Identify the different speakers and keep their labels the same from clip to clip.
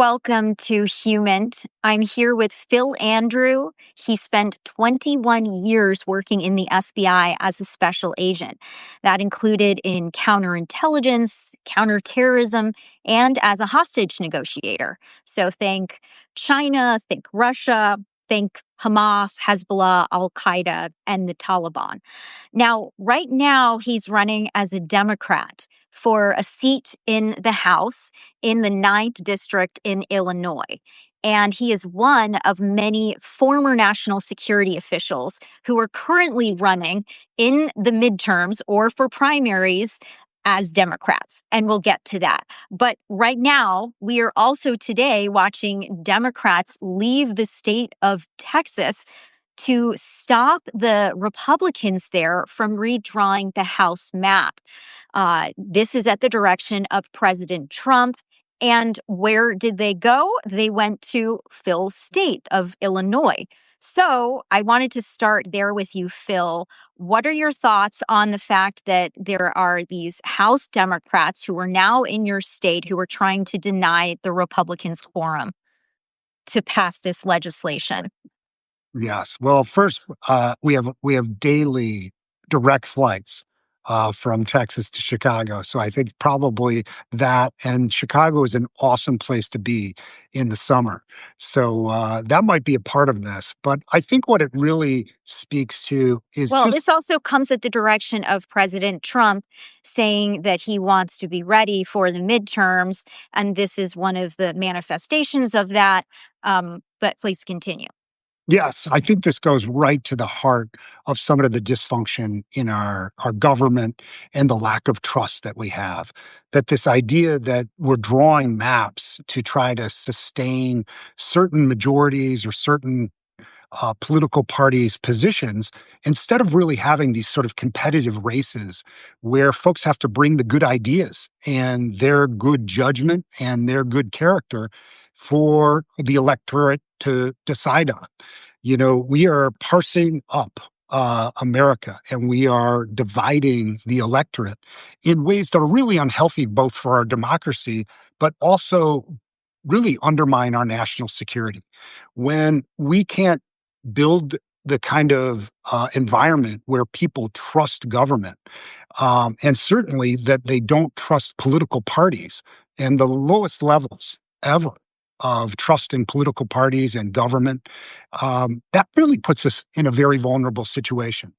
Speaker 1: Welcome to Human. I'm here with Phil Andrew. He spent 21 years working in the FBI as a special agent. That included in counterintelligence, counterterrorism, and as a hostage negotiator. So think China, think Russia, think Hamas, Hezbollah, Al Qaeda, and the Taliban. Now, right now, he's running as a Democrat for a seat in the House in the 9th District in Illinois. And he is one of many former national security officials who are currently running in the midterms or for primaries as Democrats. And we'll get to that. But right now, we are also today watching Democrats leave the state of Texas to stop the Republicans there from redrawing the House map. This is at the direction of President Trump. And where did they go? They went to Phil's state of Illinois. So I wanted to start there with you, Phil. What are your thoughts on the fact that there are these House Democrats who are now in your state who are trying to deny the Republicans quorum to pass this legislation?
Speaker 2: Yes. Well, first, we have daily direct flights from Texas to Chicago. So I think probably that, and Chicago is an awesome place to be in the summer. So that might be a part of this. But I think what it really speaks to is
Speaker 1: this also comes at the direction of President Trump saying that he wants to be ready for the midterms. And this is one of the manifestations of that. But please continue.
Speaker 2: Yes, I think this goes right to the heart of some of the dysfunction in our government and the lack of trust that we have. That this idea that we're drawing maps to try to sustain certain majorities or certain political parties' positions, instead of really having these sort of competitive races where folks have to bring the good ideas and their good judgment and their good character for the electorate to decide on. You know, we are parsing up America, and we are dividing the electorate in ways that are really unhealthy, both for our democracy, but also really undermine our national security. When we can't build the kind of environment where people trust government, and certainly that they don't trust political parties, and the lowest levels ever of trusting political parties and government, that really puts us in a very vulnerable situation.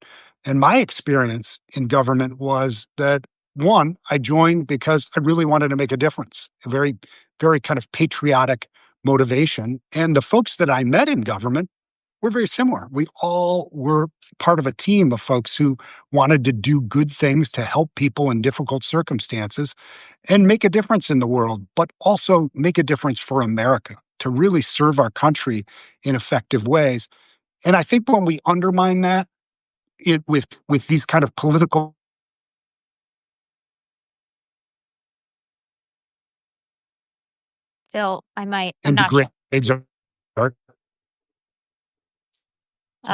Speaker 2: And my experience in government was that, one, I joined because I really wanted to make a difference, a very, very kind of patriotic motivation. And the folks that I met in government were very similar. We all were part of a team of folks who wanted to do good things to help people in difficult circumstances and make a difference in the world, but also make a difference for America, to really serve our country in effective ways. And I think when we undermine that with these kind of political
Speaker 1: Phil, I'm
Speaker 2: and
Speaker 1: not sure.
Speaker 2: degrades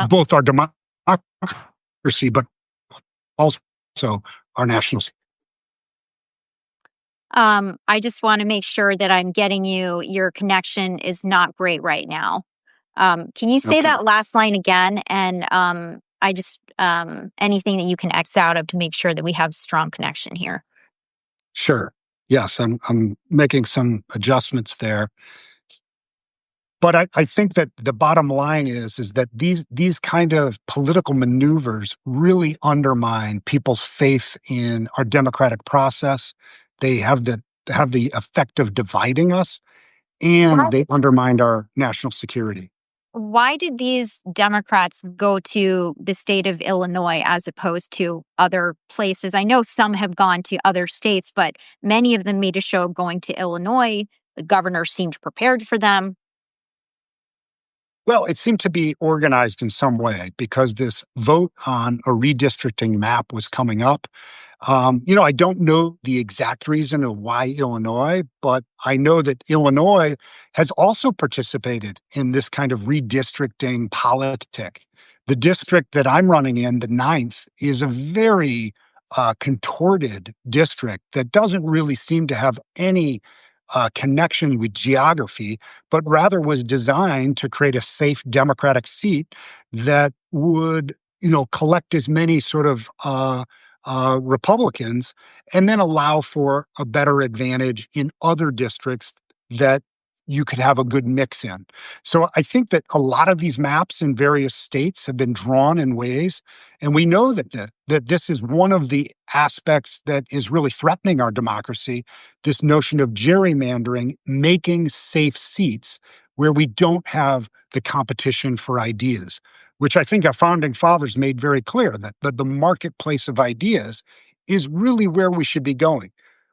Speaker 2: both our democracy, but also our national security.
Speaker 1: I just want to make sure that I'm getting you. Your connection is not great right now. Can you say that last line again? And I just anything that you can X out of to make sure that we have strong connection here.
Speaker 2: Sure. Yes, I'm making some adjustments there. But I think that the bottom line is that these kind of political maneuvers really undermine people's faith in our democratic process. They have the effect of dividing us, and they undermined our national security.
Speaker 1: Why did these Democrats go to the state of Illinois as opposed to other places? I know some have gone to other states, but many of them made a show of going to Illinois. The governor seemed prepared for them.
Speaker 2: Well, it seemed to be organized in some way because this vote on a redistricting map was coming up. I don't know the exact reason of why Illinois, but I know that Illinois has also participated in this kind of redistricting politic. The district that I'm running in, the 9th, is a very contorted district that doesn't really seem to have any connection with geography, but rather was designed to create a safe democratic seat that would, collect as many sort of Republicans, and then allow for a better advantage in other districts that you could have a good mix in. So I think that a lot of these maps in various states have been drawn in ways, and we know that this is one of the aspects that is really threatening our democracy, this notion of gerrymandering, making safe seats where we don't have the competition for ideas, which I think our founding fathers made very clear that the marketplace of ideas is really where we should be going.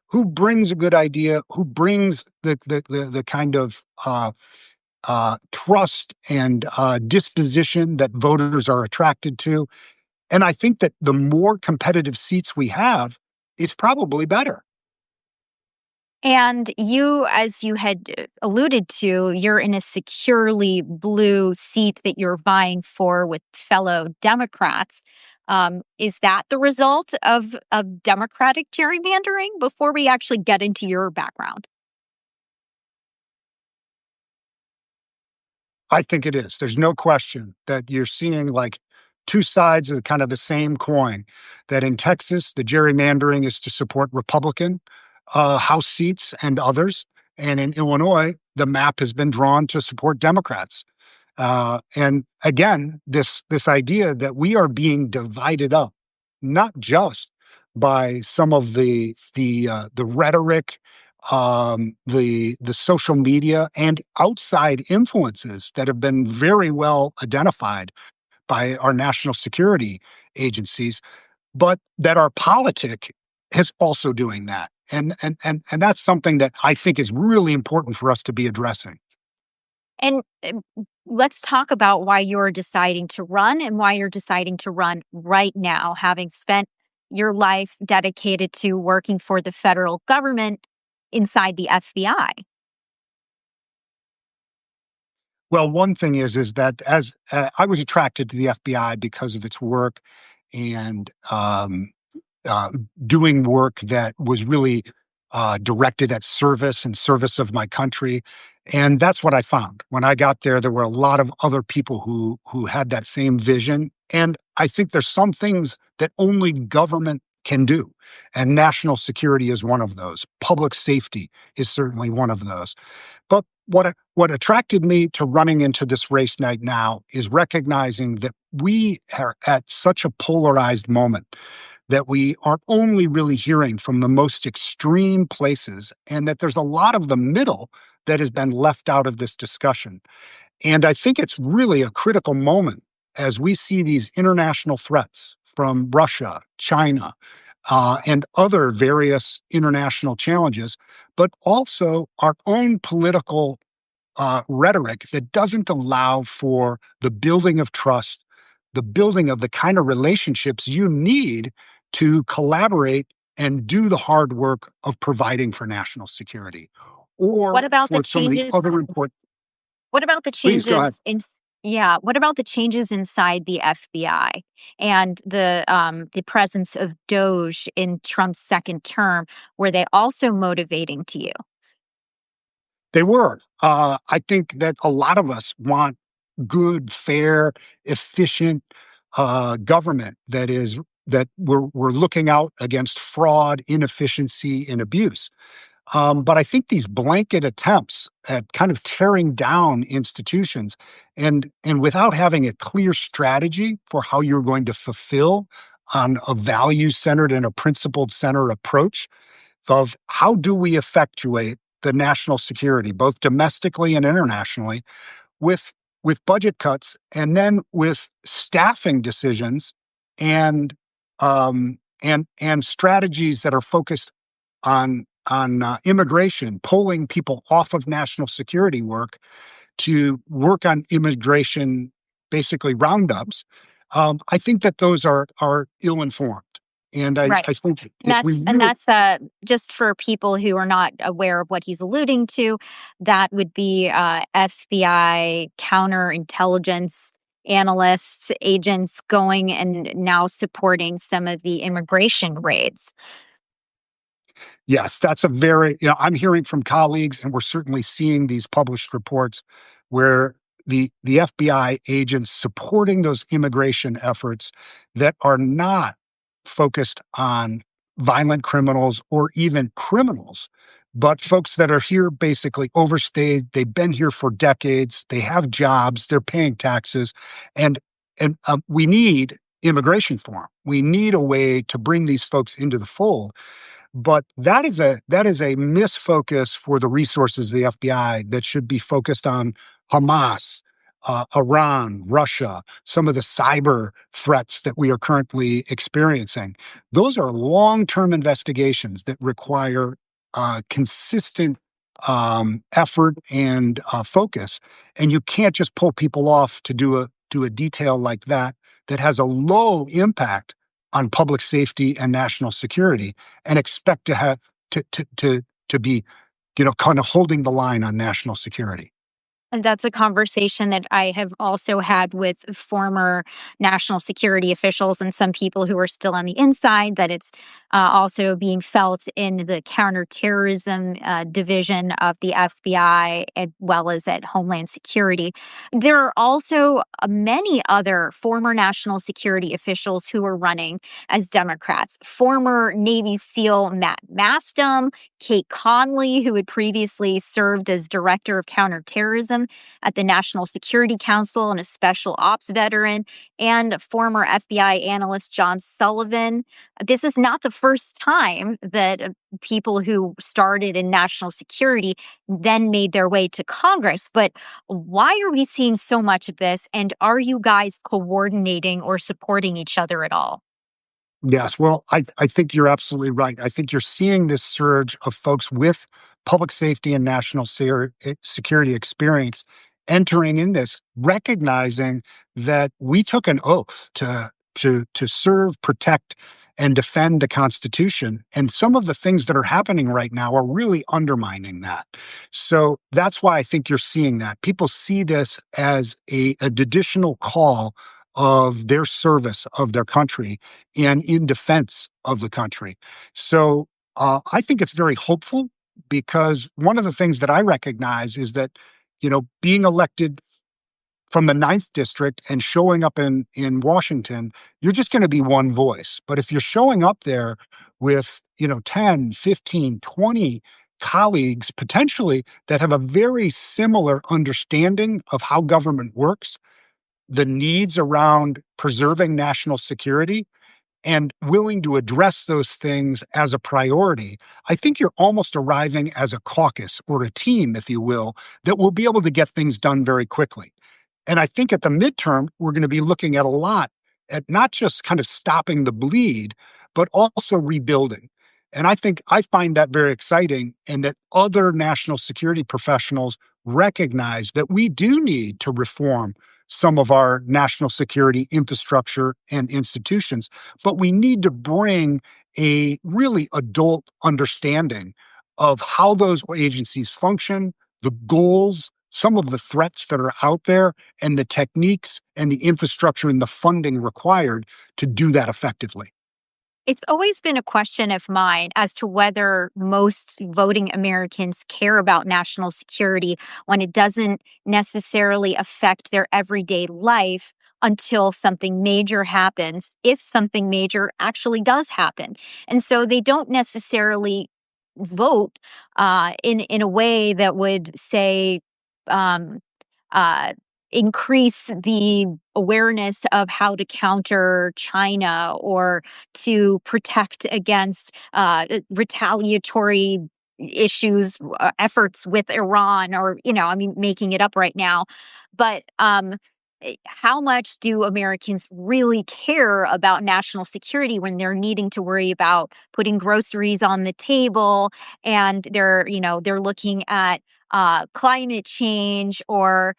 Speaker 2: Who brings a good idea? Who brings the kind of trust and disposition that voters are attracted to? And I think that the more competitive seats we have, it's probably better.
Speaker 1: And you, as you had alluded to, you're in a securely blue seat that you're vying for with fellow Democrats. Is that the result of Democratic gerrymandering? Before we actually get into your background.
Speaker 2: I think it is. There's no question that you're seeing like two sides of kind of the same coin. That in Texas, the gerrymandering is to support Republican House seats and others. And in Illinois, the map has been drawn to support Democrats. And again, this idea that we are being divided up, not just by some of the rhetoric, the social media, and outside influences that have been very well identified by our national security agencies, but that our politic is also doing that. And that's something that I think is really important for us to be addressing.
Speaker 1: And let's talk about why you're deciding to run and why you're deciding to run right now, having spent your life dedicated to working for the federal government inside the FBI.
Speaker 2: Well, one thing is that as I was attracted to the FBI because of its work and uh, doing work that was really directed at service and service of my country. And that's what I found. When I got there, there were a lot of other people who had that same vision. And I think there's some things that only government can do. And national security is one of those. Public safety is certainly one of those. But what attracted me to running into this race right now is recognizing that we are at such a polarized moment, that we are only really hearing from the most extreme places, and that there's a lot of the middle that has been left out of this discussion. And I think it's really a critical moment as we see these international threats from Russia, China, and other various international challenges, but also our own political rhetoric that doesn't allow for the building of trust, the building of the kind of relationships you need to collaborate and do the hard work of providing for national security,
Speaker 1: What
Speaker 2: or
Speaker 1: about the
Speaker 2: for some of the
Speaker 1: changes?
Speaker 2: other important.
Speaker 1: What about the
Speaker 2: Please go ahead.
Speaker 1: changes in Yeah, what about the changes inside the FBI and the presence of Doge in Trump's second term? Were they also motivating to you?
Speaker 2: They were. I think that a lot of us want good, fair, efficient government that we're looking out against fraud, inefficiency, and abuse. But I think these blanket attempts at kind of tearing down institutions and without having a clear strategy for how you're going to fulfill on a value centered and a principled center approach of how do we effectuate the national security, both domestically and internationally, with budget cuts, and then with staffing decisions and and strategies that are focused on immigration, pulling people off of national security work to work on immigration, basically roundups. I think that those are ill informed, and
Speaker 1: Right.
Speaker 2: I think
Speaker 1: And
Speaker 2: if we really.
Speaker 1: that's just for people who are not aware of what he's alluding to, that would be FBI counterintelligence analysts, agents going and now supporting some of the immigration raids.
Speaker 2: Yes, that's a very, I'm hearing from colleagues, and we're certainly seeing these published reports where the FBI agents supporting those immigration efforts that are not focused on violent criminals or even criminals, but folks that are here basically overstayed. They've been here for decades. They have jobs. They're paying taxes, and we need immigration reform. We need a way to bring these folks into the fold, but that is a misfocus for the resources of the FBI that should be focused on Hamas, Iran, Russia, some of the cyber threats that we are currently experiencing. Those are long-term investigations that require consistent effort and focus, and you can't just pull people off to do a detail like that has a low impact on public safety and national security, and expect to have to be, kind of holding the line on national security.
Speaker 1: And that's a conversation that I have also had with former national security officials and some people who are still on the inside, that it's also being felt in the counterterrorism division of the FBI, as well as at Homeland Security. There are also many other former national security officials who are running as Democrats. Former Navy SEAL Matt Mastum, Kate Conley, who had previously served as director of counterterrorism at the National Security Council and a special ops veteran, and former FBI analyst John Sullivan. This is not the first time that people who started in national security then made their way to Congress. But why are we seeing so much of this? And are you guys coordinating or supporting each other at all?
Speaker 2: Yes, well, I think you're absolutely right. I think you're seeing this surge of folks with public safety and national security experience entering in this, recognizing that we took an oath to serve, protect, and defend the Constitution. And some of the things that are happening right now are really undermining that. So that's why I think you're seeing that. People see this as an additional call of their service of their country and in defense of the country. So I think it's very hopeful, because one of the things that I recognize is that, being elected from the ninth district and showing up in Washington, you're just going to be one voice. But if you're showing up there with, 10, 15, 20 colleagues potentially that have a very similar understanding of how government works, the needs around preserving national security, and willing to address those things as a priority, I think you're almost arriving as a caucus or a team, if you will, that will be able to get things done very quickly. And I think at the midterm, we're going to be looking at a lot at not just kind of stopping the bleed, but also rebuilding. And I find that very exciting, and that other national security professionals recognize that we do need to reform some of our national security infrastructure and institutions, but we need to bring a really adult understanding of how those agencies function, the goals, some of the threats that are out there, and the techniques and the infrastructure and the funding required to do that effectively.
Speaker 1: It's always been a question of mine as to whether most voting Americans care about national security when it doesn't necessarily affect their everyday life until something major happens, if something major actually does happen. And so they don't necessarily vote in a way that would say, um, uh, increase the awareness of how to counter China, or to protect against retaliatory issues, efforts with Iran, or, I mean, making it up right now. But how much do Americans really care about national security when they're needing to worry about putting groceries on the table, and they're looking at climate change, or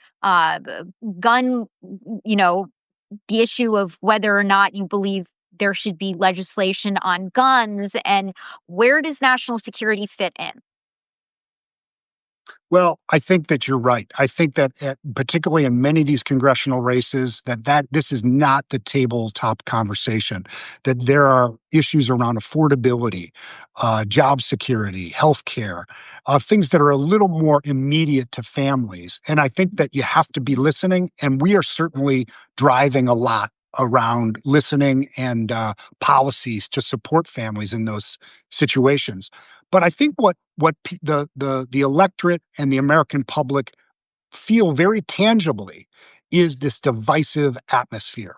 Speaker 1: gun, you know, the issue of whether or not you believe there should be legislation on guns, and where does national security fit in?
Speaker 2: Well, I think that you're right. I think that particularly in many of these congressional races, that this is not the tabletop conversation. That there are issues around affordability, job security, healthcare, things that are a little more immediate to families. And I think that you have to be listening. And we are certainly driving a lot around listening and policies to support families in those situations. But I think the electorate and the American public feel very tangibly is this divisive atmosphere.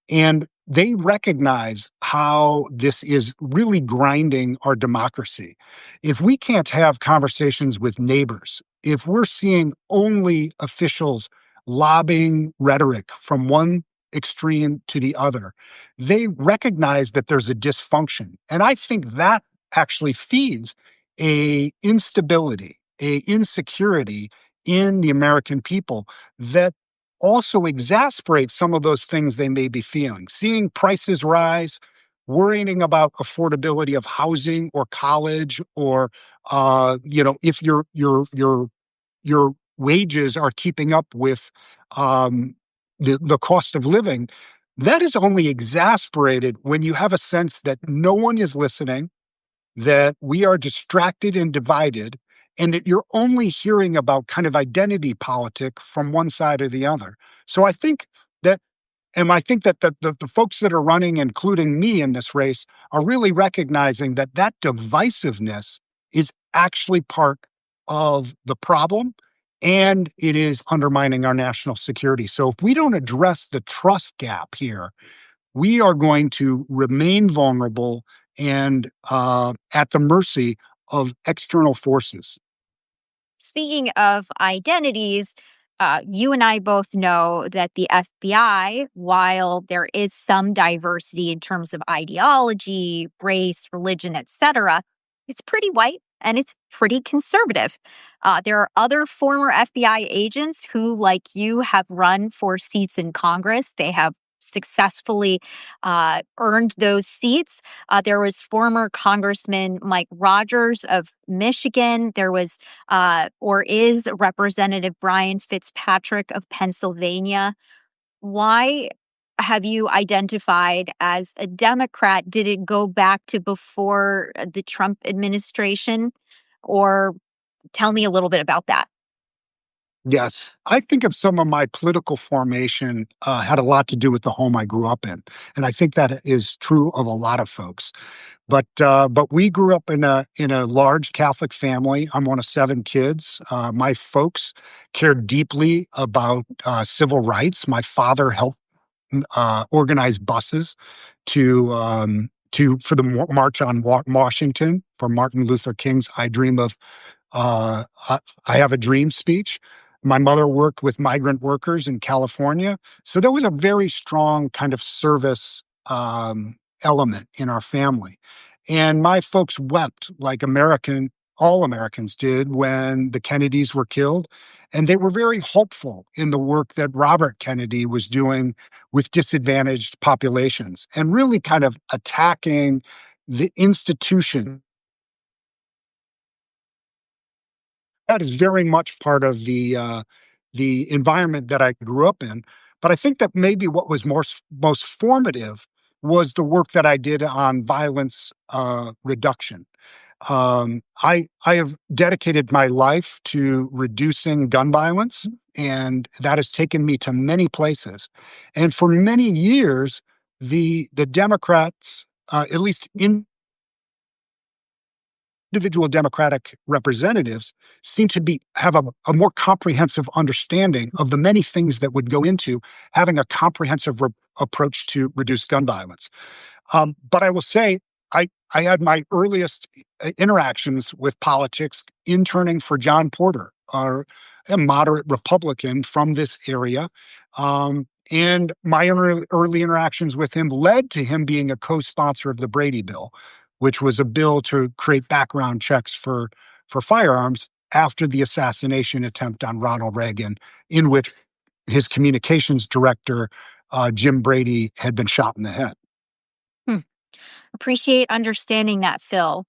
Speaker 2: And they recognize how this is really grinding our democracy. If we can't have conversations with neighbors, if we're seeing only officials lobbying rhetoric from one extreme to the other, they recognize that there's a dysfunction. And I think that actually feeds a instability, a insecurity in the American people that also exasperates some of those things they may be feeling. Seeing prices rise, worrying about affordability of housing or college, or if your wages are keeping up with the cost of living. That is only exasperated when you have a sense that no one is listening, that we are distracted and divided, and that you're only hearing about kind of identity politic from one side or the other. So that, I think that the folks that are running, including me in this race, are really recognizing that that divisiveness is actually part of the problem, and it is undermining our national security. So if we don't address the trust gap here, we are going to remain vulnerable and at the mercy of external forces.
Speaker 1: Speaking of identities, you and I both know that the FBI, while there is some diversity in terms of ideology, race, religion, etc., it's pretty white and it's pretty conservative. There are other former FBI agents who, like you, have run for seats in Congress. They have successfully earned those seats. There was former Congressman Mike Rogers of Michigan. There was or is Representative Brian Fitzpatrick of Pennsylvania. Why have you identified as a Democrat? Did it go back to before the Trump administration? Or tell me a little bit about that.
Speaker 2: Yes, I think of some of my political formation had a lot to do with the home I grew up in, and I think that is true of a lot of folks. But we grew up in a large Catholic family. I'm one of seven kids. My folks cared deeply about civil rights. My father helped organize buses to for the March on Washington for Martin Luther King's "I Dream of I Have a Dream" speech. My mother worked with migrant workers in California, so there was a very strong kind of service element in our family. And my folks wept like all Americans did when the Kennedys were killed. And they were very hopeful in the work that Robert Kennedy was doing with disadvantaged populations and really kind of attacking the institution. That is very much part of the environment that I grew up in. But I think that maybe what was most formative was the work that I did on violence reduction. I have dedicated my life to reducing gun violence, and that has taken me to many places. And for many years, the Democrats, at least individual Democratic representatives, seem to have a more comprehensive understanding of the many things that would go into having a comprehensive approach to reduce gun violence. But I will say, I had my earliest interactions with politics interning for John Porter, a moderate Republican from this area. And my early interactions with him led to him being a co-sponsor of the Brady Bill, which was a bill to create background checks for firearms after the assassination attempt on Ronald Reagan, in which his communications director, Jim Brady, had been shot in the head.
Speaker 1: Hmm. Appreciate understanding that, Phil.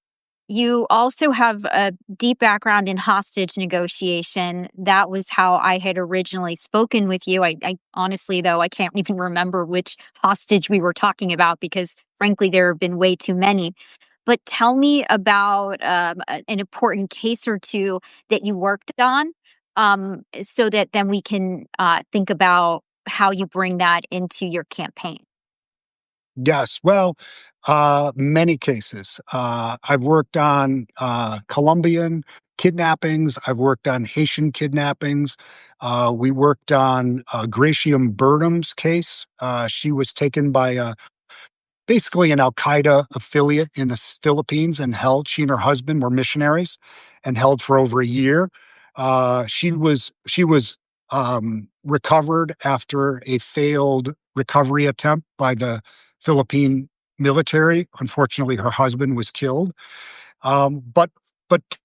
Speaker 1: You also have a deep background in hostage negotiation. That was how I had originally spoken with you. I honestly, though, I can't even remember which hostage we were talking about because, frankly, there have been way too many. But tell me about an important case or two that you worked on, so that then we can think about how you bring that into your campaign.
Speaker 2: Yes, well, many cases. I've worked on Colombian kidnappings. I've worked on Haitian kidnappings. We worked on Gratium Burnham's case. She was taken by basically an Al Qaeda affiliate in the Philippines and held. She and her husband were missionaries and held for over a year. She was recovered after a failed recovery attempt by the Philippine military. Unfortunately, her husband was killed. But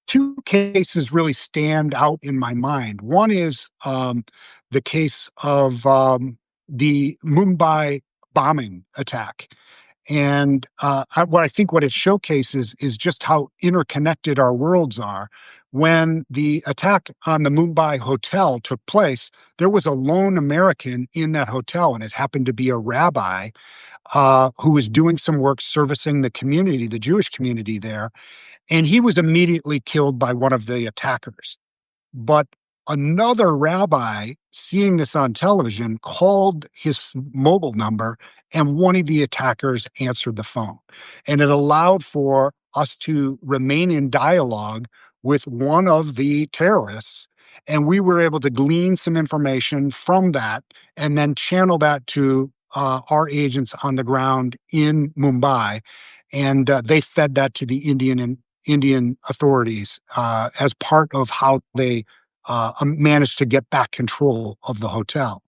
Speaker 2: two cases really stand out in my mind. One is the case of the Mumbai bombing attack. And what I think what it showcases is just how interconnected our worlds are. When the attack on the Mumbai hotel took place, there was a lone American in that hotel, and it happened to be a rabbi who was doing some work servicing the community, the Jewish community there. And he was immediately killed by one of the attackers. But another rabbi, seeing this on television, called his mobile number, and one of the attackers answered the phone. And it allowed for us to remain in dialogue with one of the terrorists. And we were able to glean some information from that and then channel that to our agents on the ground in Mumbai. And they fed that to the Indian authorities as part of how they managed to get back control of the hotel.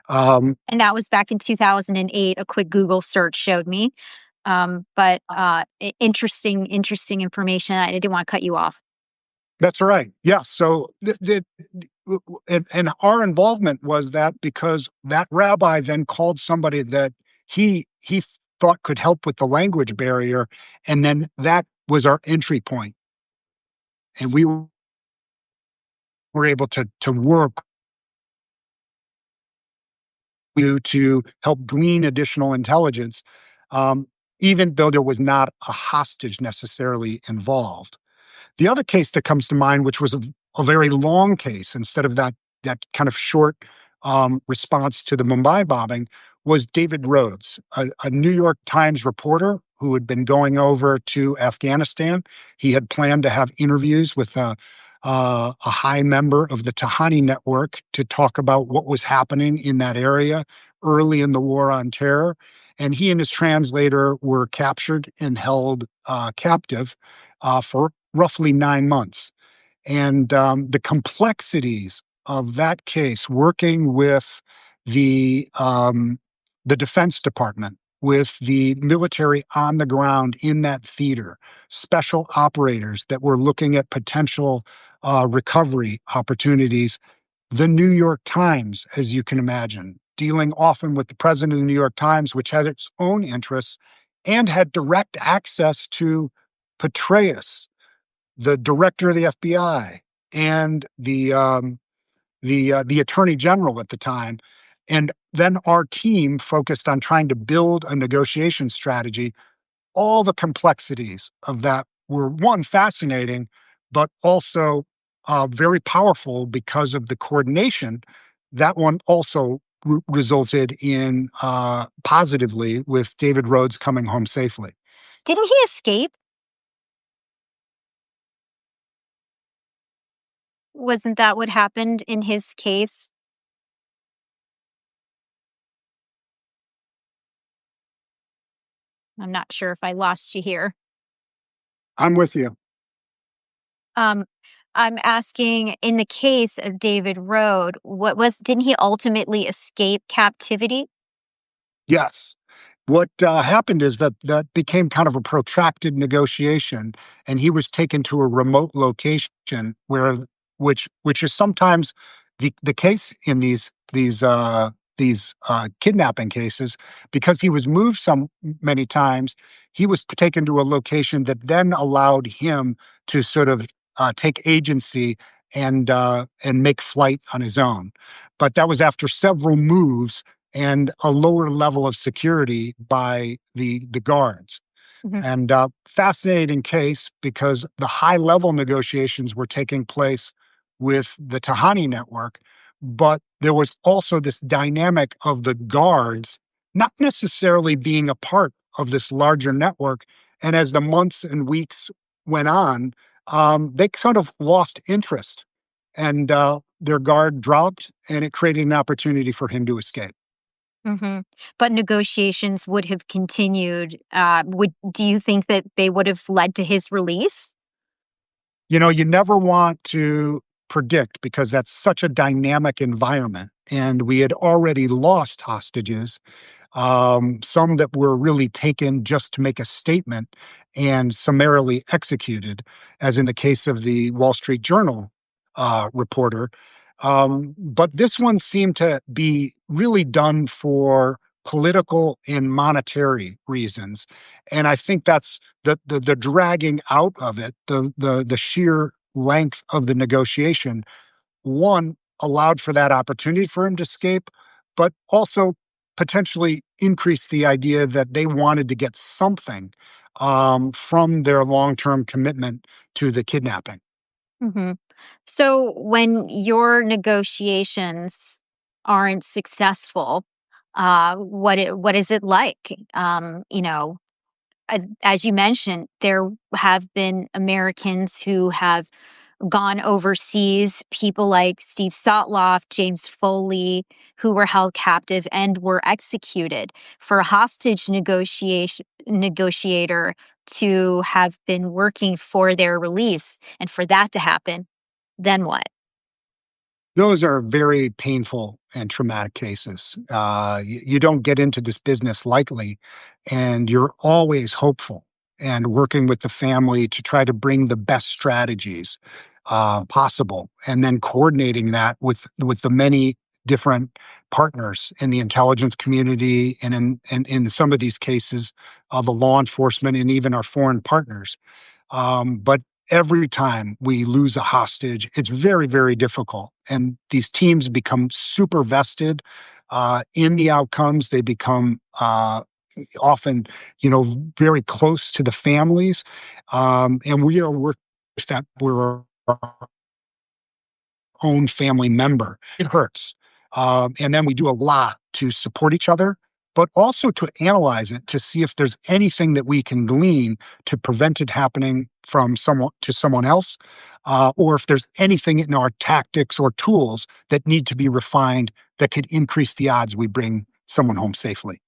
Speaker 1: And that was back in 2008. A quick Google search showed me. Interesting information. I didn't want to cut you off.
Speaker 2: That's right. Yeah. So, and our involvement was that because that rabbi then called somebody that he thought could help with the language barrier, and then that was our entry point, and we were able to work to help glean additional intelligence, even though there was not a hostage necessarily involved. The other case that comes to mind, which was a very long case instead of that kind of short response to the Mumbai bombing, was David Rhodes, a New York Times reporter who had been going over to Afghanistan. He had planned to have interviews with a high member of the Tahani network to talk about what was happening in that area early in the war on terror. And he and his translator were captured and held captive for roughly 9 months. And the complexities of that case, working with the Defense Department, with the military on the ground in that theater, special operators that were looking at potential recovery opportunities. The New York Times, as you can imagine, dealing often with the president of the New York Times, which had its own interests and had direct access to Petraeus, the director of the FBI, and the attorney general at the time. And then our team focused on trying to build a negotiation strategy. All the complexities of that were, one, fascinating, but also very powerful because of the coordination. That one also resulted in positively with David Rhodes coming home safely.
Speaker 1: Didn't he escape? Wasn't that what happened in his case? I'm not sure if I lost you here.
Speaker 2: I'm with you.
Speaker 1: Um, I'm asking, in the case of David Rode, didn't he ultimately escape captivity?
Speaker 2: Yes. What happened is that became kind of a protracted negotiation, and he was taken to a remote location which is sometimes the case in these these kidnapping cases, because he was moved so many times, he was taken to a location that then allowed him to sort of take agency and make flight on his own. But that was after several moves and a lower level of security by the guards.
Speaker 1: Mhm.
Speaker 2: And fascinating case because the high level negotiations were taking place with the Tahani network, but there was also this dynamic of the guards not necessarily being a part of this larger network. And as the months and weeks went on, they sort of lost interest and their guard dropped, and it created an opportunity for him to escape.
Speaker 1: Mhm. But negotiations would have continued. Would Do you think that they would have led to his release?
Speaker 2: You know, you never want to predict because that's such a dynamic environment. And we had already lost hostages, some that were really taken just to make a statement and summarily executed, as in the case of the Wall Street Journal reporter. But this one seemed to be really done for political and monetary reasons. And I think that's the dragging out of it, the sheer length of the negotiation, one, allowed for that opportunity for him to escape, but also potentially increased the idea that they wanted to get something from their long term commitment to the kidnapping.
Speaker 1: Mhm. So when your negotiations aren't successful, what is it like? As you mentioned, there have been Americans who have gone overseas, people like Steve Sotloff, James Foley, who were held captive and were executed. For a hostage negotiator to have been working for their release and for that to happen, then what?
Speaker 2: Those are very painful and traumatic cases. You don't get into this business lightly, and you're always hopeful and working with the family to try to bring the best strategies possible, and then coordinating that with the many different partners in the intelligence community, and in some of these cases, the law enforcement, and even our foreign partners. But every time we lose a hostage, it's very, very difficult. And these teams become super vested in the outcomes. They become often, very close to the families. And we are working that we're own family member. It hurts. And then we do a lot to support each other, but also to analyze it to see if there's anything that we can glean to prevent it happening from someone to someone else, or if there's anything in our tactics or tools that need to be refined that could increase the odds we bring someone home safely.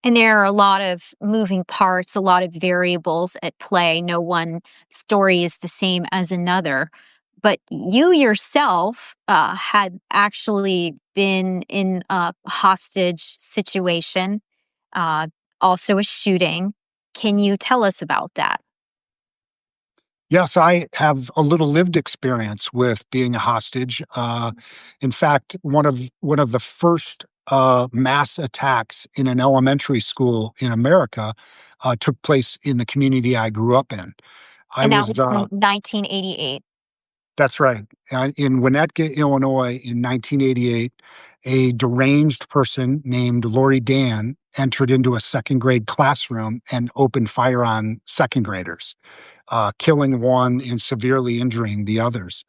Speaker 1: And there are a lot of moving parts, a lot of variables at play. No one story is the same as another. But you yourself had actually been in a hostage situation, uh, also a shooting. Can you tell us about that?
Speaker 2: Yes, I have a little lived experience with being a hostage. In fact, one of the first mass attacks in an elementary school in America took place in the community I grew up in. I
Speaker 1: And that
Speaker 2: was
Speaker 1: was in 1988.
Speaker 2: That's right. In Winnetka, Illinois, in 1988, a deranged person named Lori Dan entered into a second grade classroom and opened fire on second graders, killing one and severely injuring the others.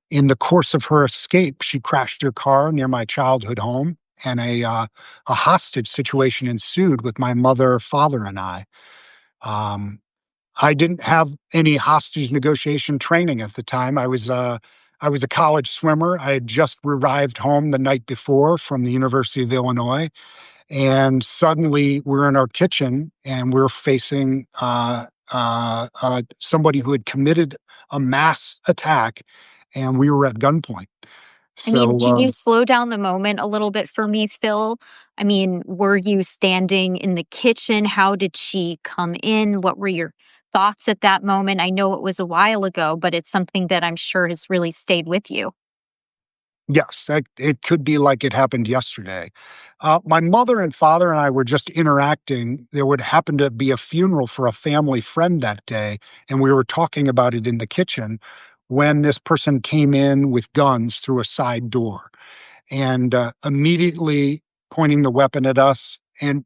Speaker 2: In the course of her escape, she crashed her car near my childhood home, and a hostage situation ensued with my mother, father, and I. Um, I didn't have any hostage negotiation training at the time. I was a college swimmer. I had just arrived home the night before from the University of Illinois, and suddenly we're in our kitchen and we're facing somebody who had committed a mass attack, and we were at gunpoint.
Speaker 1: I mean,
Speaker 2: So
Speaker 1: can you slow down the moment a little bit for me, Phil? I mean, were you standing in the kitchen? How did she come in? What were your thoughts at that moment? I know it was a while ago, but it's something that I'm sure has really stayed with you.
Speaker 2: Yes, it could be like it happened yesterday. My mother and father and I were just interacting. There would happen to be a funeral for a family friend that day, and we were talking about it in the kitchen when this person came in with guns through a side door and immediately pointing the weapon at us. And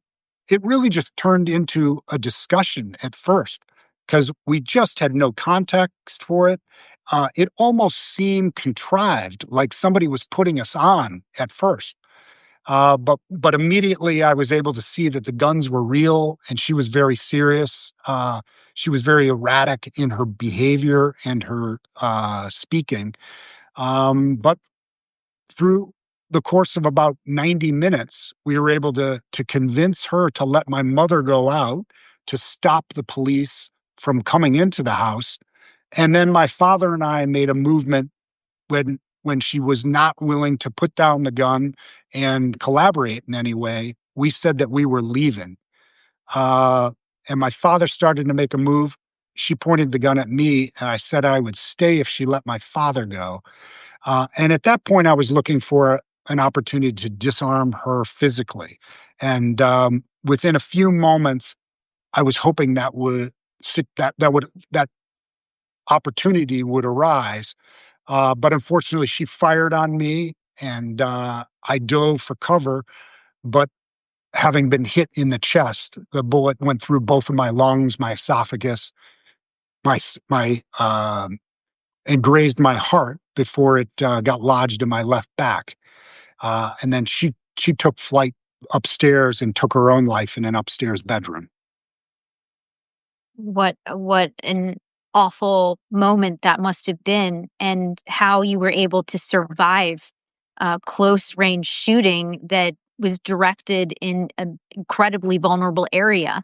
Speaker 2: it really just turned into a discussion at first because we just had no context for it. It almost seemed contrived, like somebody was putting us on at first. But immediately I was able to see that the guns were real, and she was very serious. She was very erratic in her behavior and her speaking. But through the course of about 90 minutes, we were able to convince her to let my mother go out to stop the police from coming into the house. And then my father and I made a movement when she was not willing to put down the gun and collaborate in any way. We said that we were leaving. Uh, and my father started to make a move. She pointed the gun at me, and I said I would stay if she let my father go. And at that point, I was looking for an opportunity to disarm her physically. And within a few moments, I was hoping that that opportunity would arise. But unfortunately, she fired on me, and I dove for cover. But having been hit in the chest, the bullet went through both of my lungs, my esophagus, my and grazed my heart before it got lodged in my left back. And then she took flight upstairs and took her own life in an upstairs bedroom.
Speaker 1: What an awful moment that must have been, and how you were able to survive close range shooting that was directed in an incredibly vulnerable area.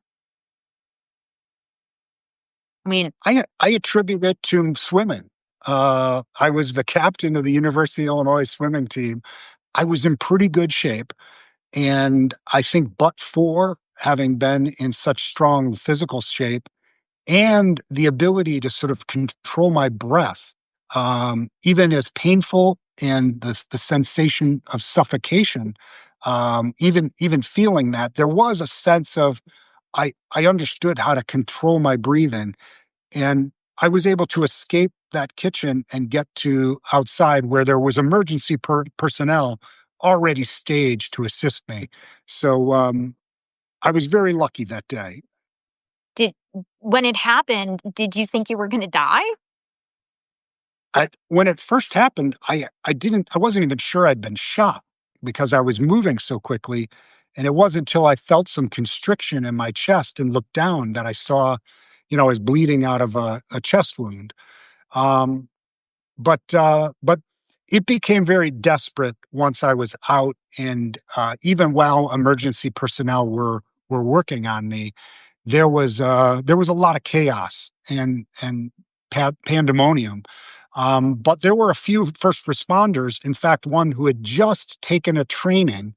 Speaker 1: I mean,
Speaker 2: I attribute it to swimming. I was the captain of the University of Illinois swimming team. I was in pretty good shape. And I think, but for having been in such strong physical shape and the ability to sort of control my breath, even as painful and the sensation of suffocation, even feeling that, there was a sense of I understood how to control my breathing, and I was able to escape that kitchen and get to outside where there was emergency personnel already staged to assist me. So I was very lucky that day.
Speaker 1: did when it happened, did you think you were going to die?
Speaker 2: When it first happened, I wasn't even sure I'd been shot because I was moving so quickly, and it wasn't until I felt some constriction in my chest and looked down that I saw, I was bleeding out of a chest wound. Um, but it became very desperate once I was out, and even while emergency personnel were working on me, there was a lot of chaos and pandemonium. But there were a few first responders. In fact, one who had just taken a training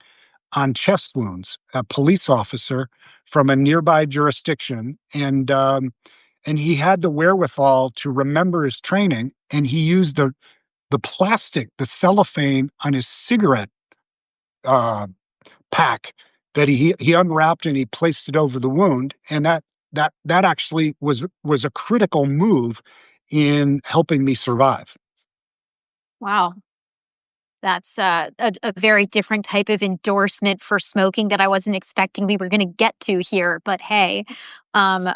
Speaker 2: on chest wounds, a police officer from a nearby jurisdiction, and he had the wherewithal to remember his training, and he used the cellophane on his cigarette uh, pack that he unwrapped and he placed it over the wound, and that actually was a critical move in helping me survive.
Speaker 1: Wow. That's a very different type of endorsement for smoking that I wasn't expecting we were going to get to here. But hey, um,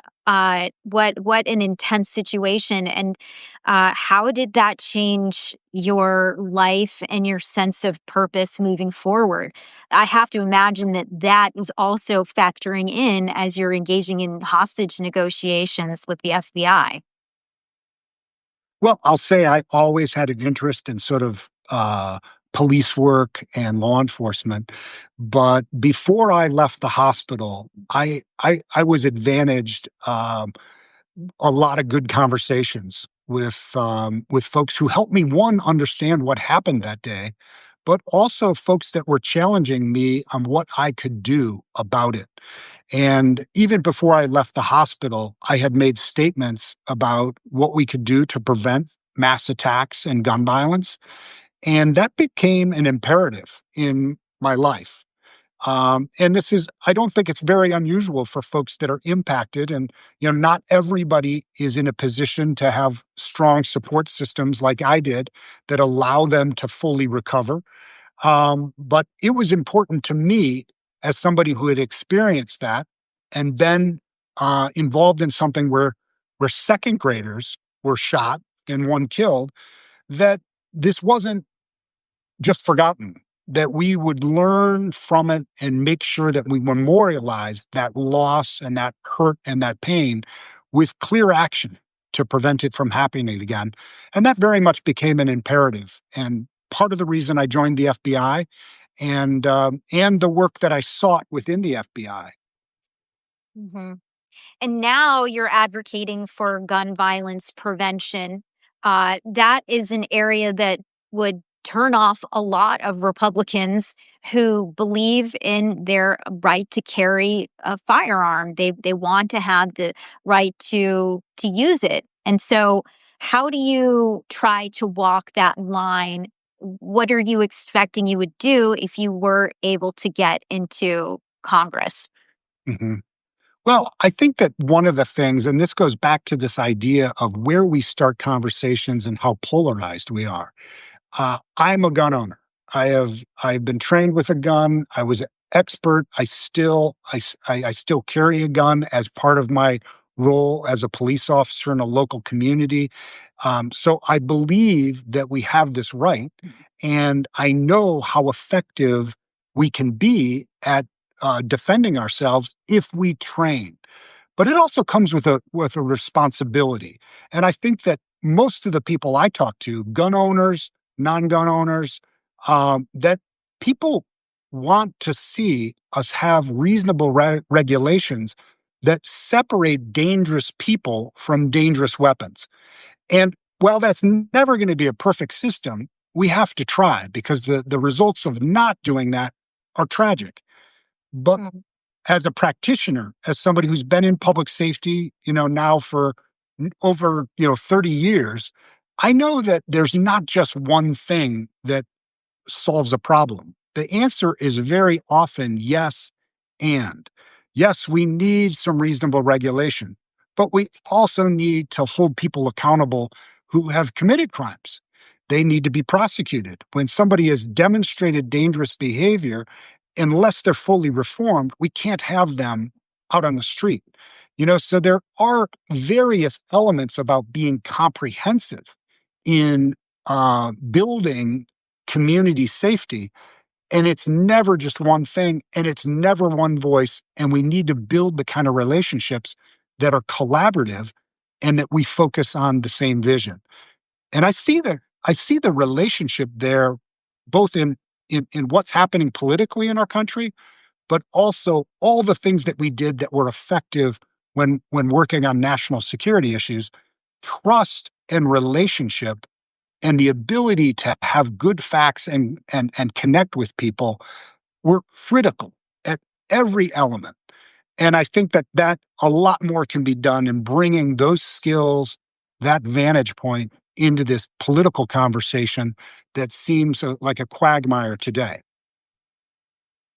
Speaker 1: what an intense situation, and how did that change your life and your sense of purpose moving forward? I have to imagine that that is also factoring in as you're engaging in hostage negotiations with the FBI.
Speaker 2: Well, I'll say I always had an interest in sort of police work and law enforcement, but before I left the hospital, I was advantaged. A lot of good conversations with folks who helped me, one, understand what happened that day, but also folks that were challenging me on what I could do about it. And even before I left the hospital, I had made statements about what we could do to prevent mass attacks and gun violence. And that became an imperative in my life. And this is, I don't think it's very unusual for folks that are impacted. And, not everybody is in a position to have strong support systems like I did that allow them to fully recover. But it was important to me as somebody who had experienced that and then involved in something where second graders were shot and one killed, that this wasn't just forgotten, that we would learn from it and make sure that we memorialize that loss and that hurt and that pain with clear action to prevent it from happening again. And that very much became an imperative. And part of the reason I joined the FBI and the work that I sought within the FBI.
Speaker 1: Mhm. And now you're advocating for gun violence prevention. That is an area that would turn off a lot of Republicans who believe in their right to carry a firearm. They want to have the right to use it. And so, how do you try to walk that line? What are you expecting you would do if you were able to get into Congress?
Speaker 2: Mhm. Well, I think that one of the things, and this goes back to this idea of where we start conversations and how polarized we are. I'm a gun owner. I've been trained with a gun. I was an expert. I still carry a gun as part of my role as a police officer in a local community. So I believe that we have this right, and I know how effective we can be at defending ourselves if we train. But it also comes with a responsibility. And I think that most of the people I talk to, gun owners, non-gun owners, that people want to see us have reasonable regulations that separate dangerous people from dangerous weapons. And while that's never going to be a perfect system, we have to try because the results of not doing that are tragic. But as a practitioner, as somebody who's been in public safety, now for over, 30 years, I know that there's not just one thing that solves a problem. The answer is very often yes, and yes, we need some reasonable regulation, but we also need to hold people accountable who have committed crimes. They need to be prosecuted. When somebody has demonstrated dangerous behavior, unless they're fully reformed, we can't have them out on the street. So there are various elements about being comprehensive in building community safety. And it's never just one thing and it's never one voice. And we need to build the kind of relationships that are collaborative and that we focus on the same vision. And I see the relationship there, both in what's happening politically in our country, but also all the things that we did that were effective when working on national security issues. Trust and relationship and the ability to have good facts and connect with people were critical at every element. And I think that a lot more can be done in bringing those skills, that vantage point into this political conversation that seems like a quagmire today.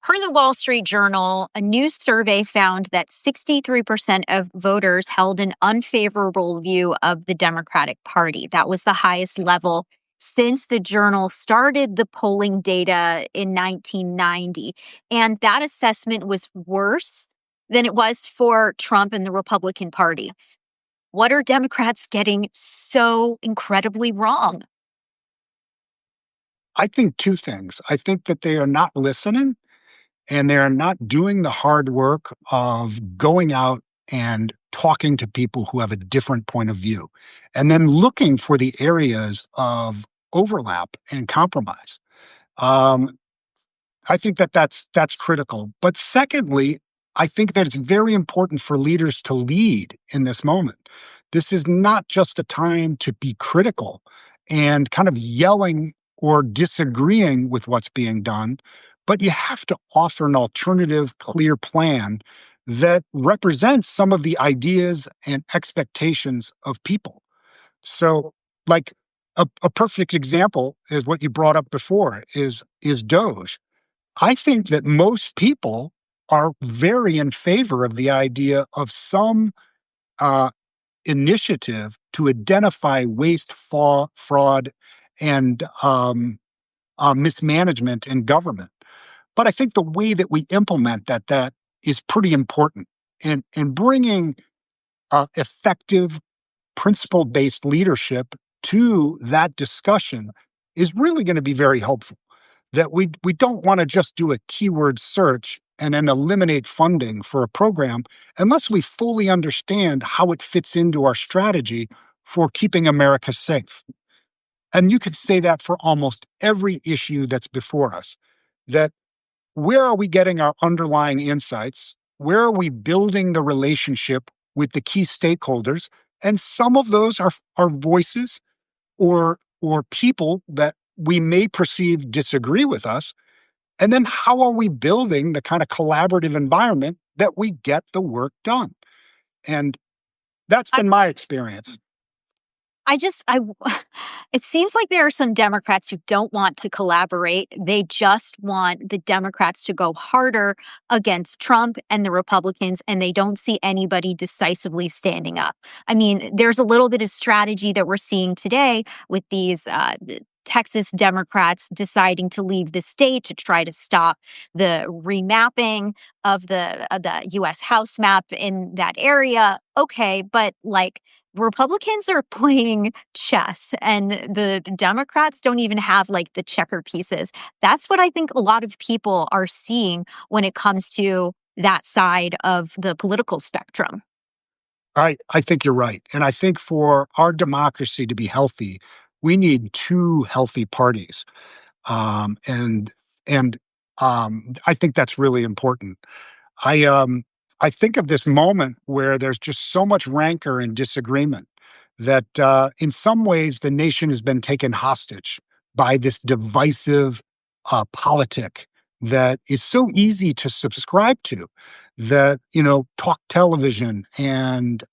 Speaker 1: Per the Wall Street Journal, a new survey found that 63% of voters held an unfavorable view of the Democratic Party. That was the highest level since the journal started the polling data in 1990. And that assessment was worse than it was for Trump and the Republican Party. What are Democrats getting so incredibly wrong?
Speaker 2: I think two things. I think that they are not listening and they're not doing the hard work of going out and talking to people who have a different point of view and then looking for the areas of overlap and compromise. Um, I think that that's critical. But secondly, I think that it's very important for leaders to lead in this moment. This is not just a time to be critical and kind of yelling or disagreeing with what's being done, but you have to offer an alternative, clear plan that represents some of the ideas and expectations of people. So, like, A perfect example is what you brought up before is Doge. I think that most people are very in favor of the idea of some uh, initiative to identify waste, fraud, and mismanagement in government. But I think the way that we implement that is pretty important. And bringing effective principle-based leadership to that discussion is really going to be very helpful. That we don't want to just do a keyword search and then eliminate funding for a program unless we fully understand how it fits into our strategy for keeping America safe. And you could say that for almost every issue that's before us. That where are we getting our underlying insights? Where are we building the relationship with the key stakeholders? And some of those are voices or people that we may perceive disagree with us. And then how are we building the kind of collaborative environment that we get the work done? And that's been my experience.
Speaker 1: I just, I, it seems like there are some Democrats who don't want to collaborate. They just want the Democrats to go harder against Trump and the Republicans, and they don't see anybody decisively standing up. I mean, there's a little bit of strategy that we're seeing today with these Texas Democrats deciding to leave the state to try to stop the remapping of the U.S. House map in that area. Okay, but like, Republicans are playing chess and the Democrats don't even have like the checker pieces. That's what I think a lot of people are seeing when it comes to that side of the political spectrum.
Speaker 2: I think you're right. And I think for our democracy to be healthy, we need two healthy parties. Um, and and I think that's really important. I um I think of this moment where there's just so much rancor and disagreement that in some ways the nation has been taken hostage by this divisive politic that is so easy to subscribe to. That talk television and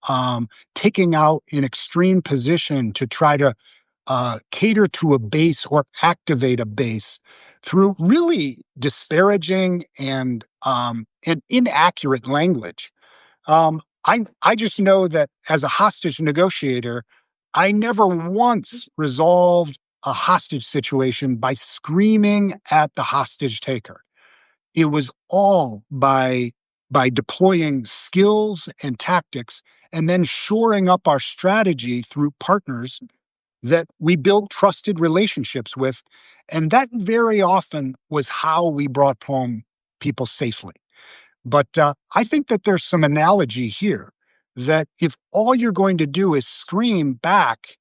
Speaker 2: taking out an extreme position to try to cater to a base or activate a base through really disparaging and inaccurate language. I just know that as a hostage negotiator, I never once resolved a hostage situation by screaming at the hostage taker. It was all by deploying skills and tactics and then shoring up our strategy through partners that we build trusted relationships with. And that very often was how we brought home people safely. But I think that there's some analogy here that if all you're going to do is scream back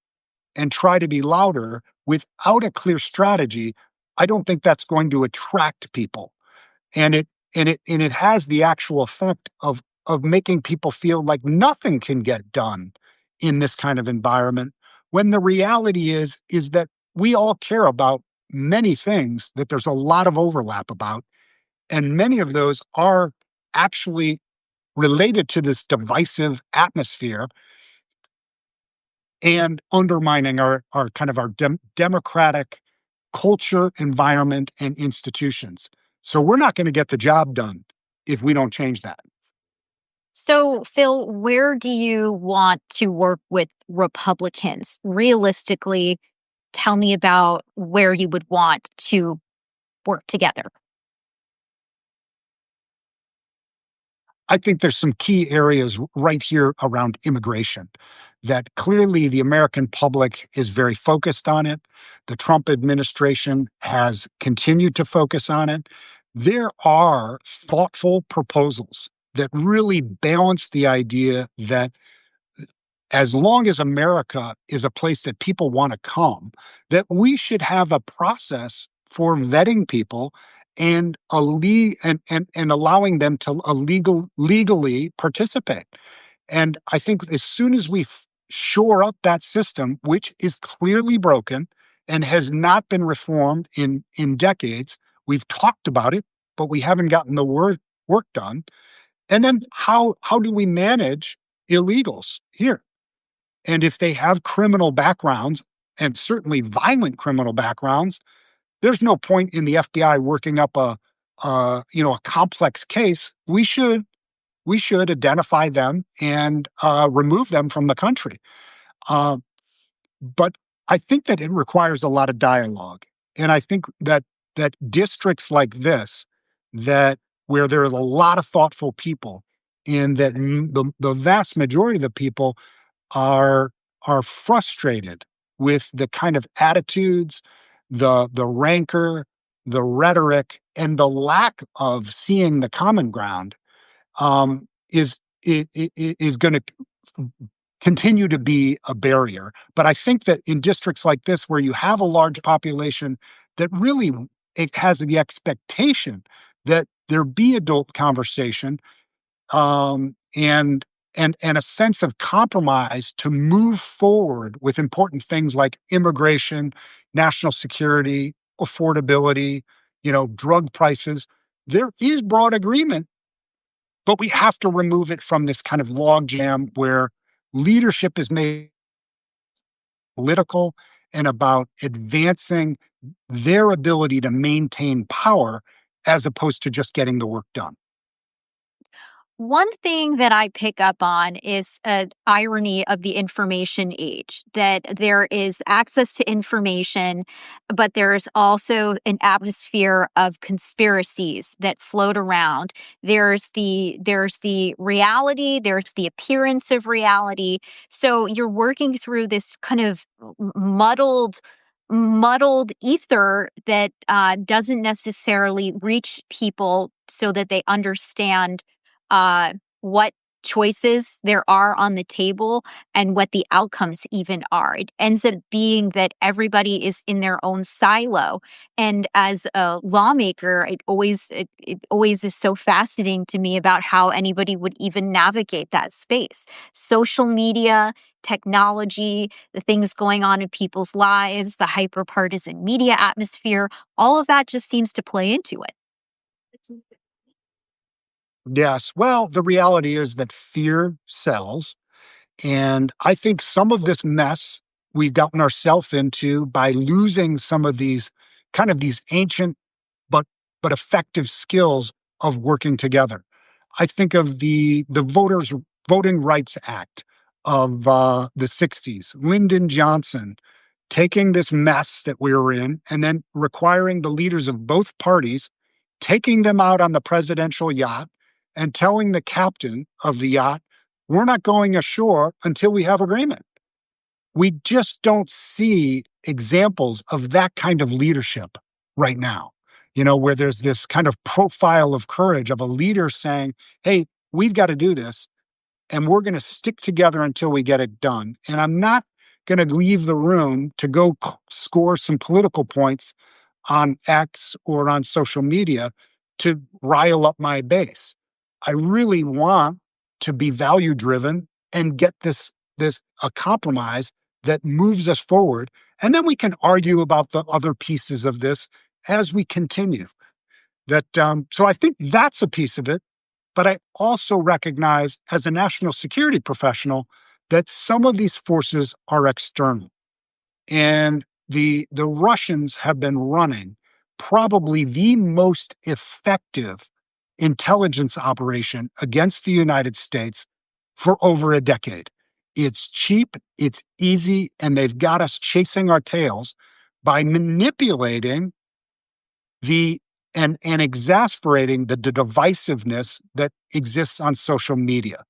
Speaker 2: and try to be louder without a clear strategy, I don't think that's going to attract people. And it has the actual effect of making people feel like nothing can get done in this kind of environment, when the reality is that we all care about many things that there's a lot of overlap about, and many of those are actually related to this divisive atmosphere and undermining our kind of our democratic culture, environment, and institutions. So we're not going to get the job done if we don't change that.
Speaker 1: So, Phil, where do you want to work with Republicans? Realistically, tell me about where you would want to work together.
Speaker 2: I think there's some key areas right here around immigration that clearly the American public is very focused on it. The Trump administration has continued to focus on it. There are thoughtful proposals that really balance the idea that as long as America is a place that people want to come, that we should have a process for vetting people and and allowing them to legally participate. And I think as soon as we shore up that system, which is clearly broken and has not been reformed in decades, we've talked about it, but we haven't gotten the work done. And then how do we manage illegals here? And if they have criminal backgrounds, and certainly violent criminal backgrounds, there's no point in the FBI working up a complex case. We should identify them and remove them from the country. Uh, but I think that it requires a lot of dialogue, and I think that districts like this, that where there are a lot of thoughtful people, and that the vast majority of the people are frustrated with the kind of attitudes, the rancor, the rhetoric, and the lack of seeing the common ground, is going to continue to be a barrier. But I think that in districts like this, where you have a large population that really it has the expectation that there be adult conversation, and a sense of compromise to move forward with important things like immigration, national security, affordability, drug prices. There is broad agreement, but we have to remove it from this kind of logjam where leadership is made political and about advancing their ability to maintain power as opposed to just getting the work done.
Speaker 1: One thing that I pick up on is an irony of the information age, that there is access to information, but there is also an atmosphere of conspiracies that float around. There's the reality, there's the appearance of reality. So you're working through this kind of muddled ether that doesn't necessarily reach people so that they understand what choices there are on the table and what the outcomes even are. It ends up being that everybody is in their own silo. And as a lawmaker, it always is so fascinating to me about how anybody would even navigate that space. Social media, technology, the things going on in people's lives, the hyperpartisan media atmosphere, all of that just seems to play into it.
Speaker 2: Yes. Well, the reality is that fear sells. And I think some of this mess we've gotten ourselves into by losing some of these ancient but effective skills of working together. I think of the Voters Voting Rights Act of the '60s, Lyndon Johnson taking this mess that we were in and then requiring the leaders of both parties, taking them out on the presidential yacht and telling the captain of the yacht, we're not going ashore until we have agreement. We just don't see examples of that kind of leadership right now, where there's this kind of profile of courage of a leader saying, hey, we've got to do this and we're going to stick together until we get it done. And I'm not going to leave the room to go score some political points on X or on social media to rile up my base. I really want to be value driven and get this a compromise that moves us forward. And then we can argue about the other pieces of this as we continue. So I think that's a piece of it. But I also recognize as a national security professional that some of these forces are external. And the Russians have been running probably the most effective intelligence operation against the United States for over a decade. It's cheap, it's easy, and they've got us chasing our tails by manipulating the and exasperating the divisiveness that exists on social media.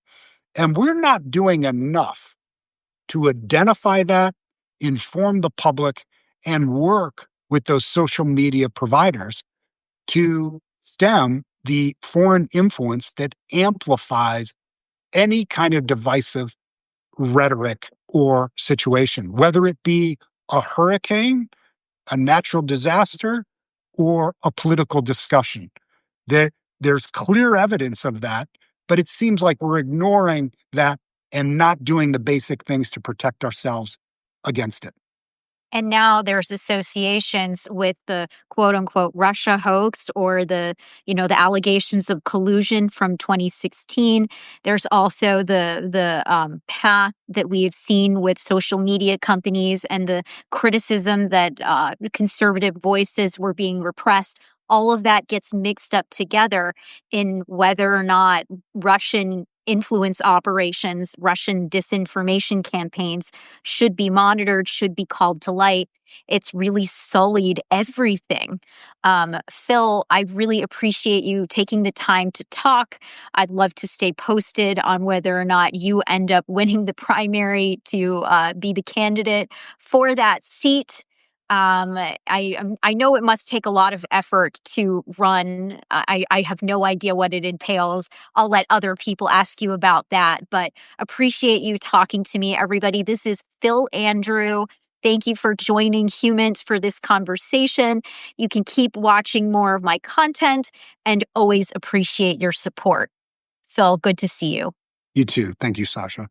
Speaker 2: And we're not doing enough to identify that, inform the public, and work with those social media providers to stem the foreign influence that amplifies any kind of divisive rhetoric or situation, whether it be a hurricane, a natural disaster, or a political discussion. There's clear evidence of that, but it seems like we're ignoring that and not doing the basic things to protect ourselves against it.
Speaker 1: And now there's associations with the quote unquote Russia hoax or the allegations of collusion from 2016. There's also the path that we have seen with social media companies and the criticism that conservative voices were being repressed. All of that gets mixed up together in whether or not Russian influence operations, Russian disinformation campaigns should be monitored, should be called to light. It's really sullied everything. Phil, I really appreciate you taking the time to talk. I'd love to stay posted on whether or not you end up winning the primary to be the candidate for that seat. I know it must take a lot of effort to run. I have no idea what it entails. I'll let other people ask you about that, but appreciate you talking to me, everybody. This is Phil Andrew. Thank you for joining Humans for this conversation. You can keep watching more of my content and always appreciate your support. Phil, good to see you.
Speaker 2: You too. Thank you, Sasha.